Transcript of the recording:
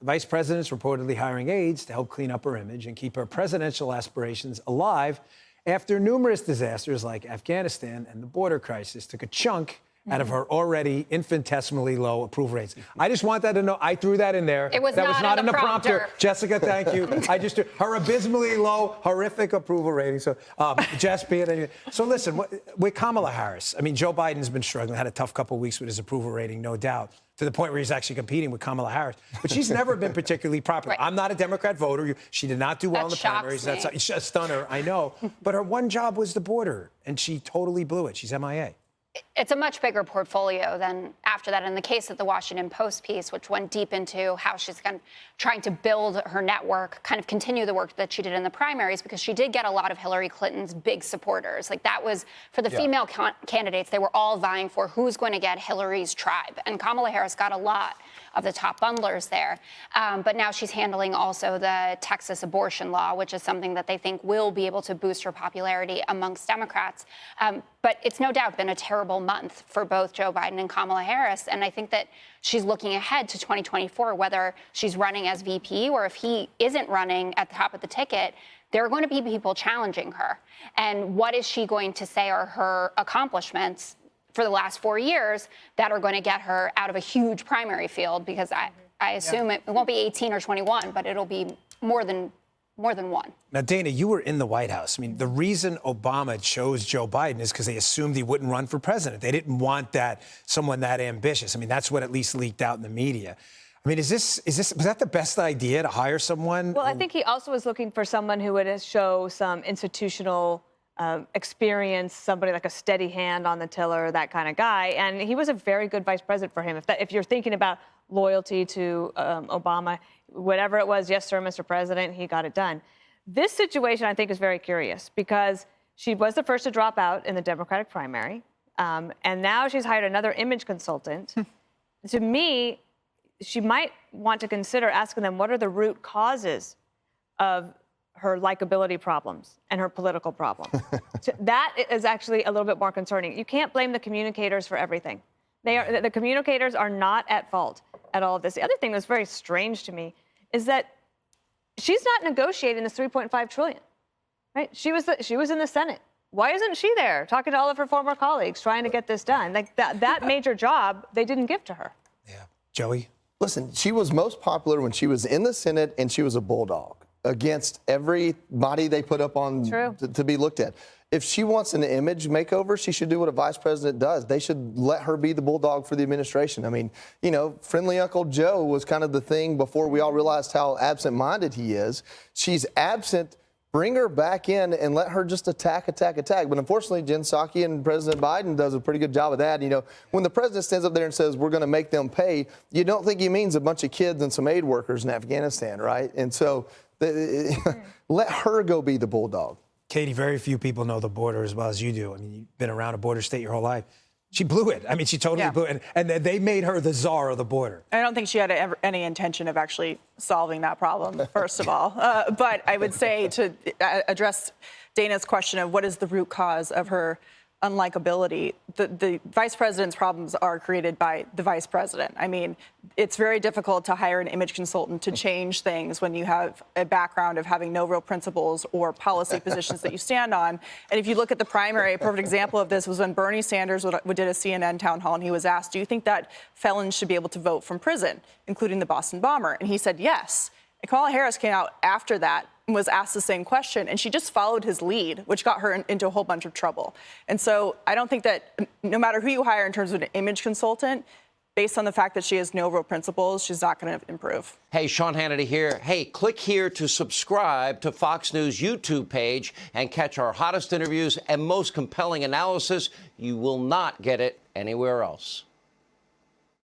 The vice president's reportedly hiring aides to help clean up her image and keep her presidential aspirations alive after numerous disasters like Afghanistan and the border crisis took a chunk out of her already infinitesimally low approval rates. I just want that to know. I threw that in there. It was that not was not in the prompter. Jessica, thank you. I just her abysmally low, horrific approval rating. So, Jess, be it. So listen, with Kamala Harris, I mean, Joe Biden's been struggling, had a tough couple of weeks with his approval rating, no doubt, to the point where he's actually competing with Kamala Harris. But she's never been particularly popular. Right. I'm not a Democrat voter. She did not do well in the primaries. Me. That's a stunner, I know. But her one job was the border, and she totally blew it. She's MIA. It's a much bigger portfolio than after that. In the case of the Washington Post piece, which went deep into how she's kind of trying to build her network, kind of continue the work that she did in the primaries, because she did get a lot of Hillary Clinton's big supporters. Like that was for the female candidates, they were all vying for who's going to get Hillary's tribe. And Kamala Harris got a lot of the top bundlers there. But now she's handling also the Texas abortion law, which is something that they think will be able to boost her popularity amongst Democrats. But it's no doubt been a terrible month for both Joe Biden and Kamala Harris. And I think that she's looking ahead to 2024, whether she's running as VP or if he isn't running at the top of the ticket, there are going to be people challenging her. And what is she going to say are her accomplishments for the last 4 years that are going to get her out of a huge primary field? Because I assume it won't be 18 or 21, but it'll be more than one. Now, Dana, you were in the White House. I mean, the reason Obama chose Joe Biden is because they assumed he wouldn't run for president. They didn't want someone that ambitious. I mean, that's what at least leaked out in the media. I mean, was that the best idea to hire someone? Well, I think he also was looking for someone who would show some institutional experience, somebody like a steady hand on the tiller, that kind of guy. And he was a very good vice president for him. If you're thinking about loyalty to Obama, whatever it was, yes, sir, Mr. President, he got it done. This situation, I think, is very curious because she was the first to drop out in the Democratic primary. And now she's hired another image consultant. To me, she might want to consider asking them what are the root causes of her likability problems and her political problems. That is actually a little bit more concerning. You can't blame the communicators for everything. The communicators are not at fault at all of this. The other thing that's very strange to me is that she's not negotiating this $3.5 trillion, right? She was in the Senate. Why isn't she there talking to all of her former colleagues trying to get this done? Like that major job they didn't give to her. Yeah. Joey? Listen, she was most popular when she was in the Senate and she was a bulldog against everybody they put up on to be looked at. If she wants an image makeover, she should do what a vice president does. They should let her be the bulldog for the administration. I mean, you know, friendly Uncle Joe was kind of the thing before we all realized how absent-minded he is. She's absent. Bring her back in and let her just attack. But unfortunately, Jen Psaki and President Biden does a pretty good job of that. You know, when the president stands up there and says, we're going to make them pay, you don't think he means a bunch of kids and some aid workers in Afghanistan, right? And so let her go be the bulldog. Katie, very few people know the border as well as you do. I mean, you've been around a border state your whole life. She blew it. I mean, she totally blew it. And they made her the czar of the border. I don't think she had any intention of actually solving that problem, first of all. But I would say to address Dana's question of what is the root cause of her unlikability, the vice president's problems are created by the vice president. I mean, it's very difficult to hire an image consultant to change things when you have a background of having no real principles or policy positions that you stand on. And if you look at the primary, a perfect example of this was when Bernie Sanders did a CNN town hall and he was asked, do you think that felons should be able to vote from prison, including the Boston bomber? And he said yes. And Kamala Harris came out after that and was asked the same question, and she just followed his lead, which got her into a whole bunch of trouble. And so I don't think that no matter who you hire in terms of an image consultant, based on the fact that she has no real principles, she's not going to improve. Hey, Sean Hannity here. Hey, click here to subscribe to Fox News YouTube page and catch our hottest interviews and most compelling analysis. You will not get it anywhere else.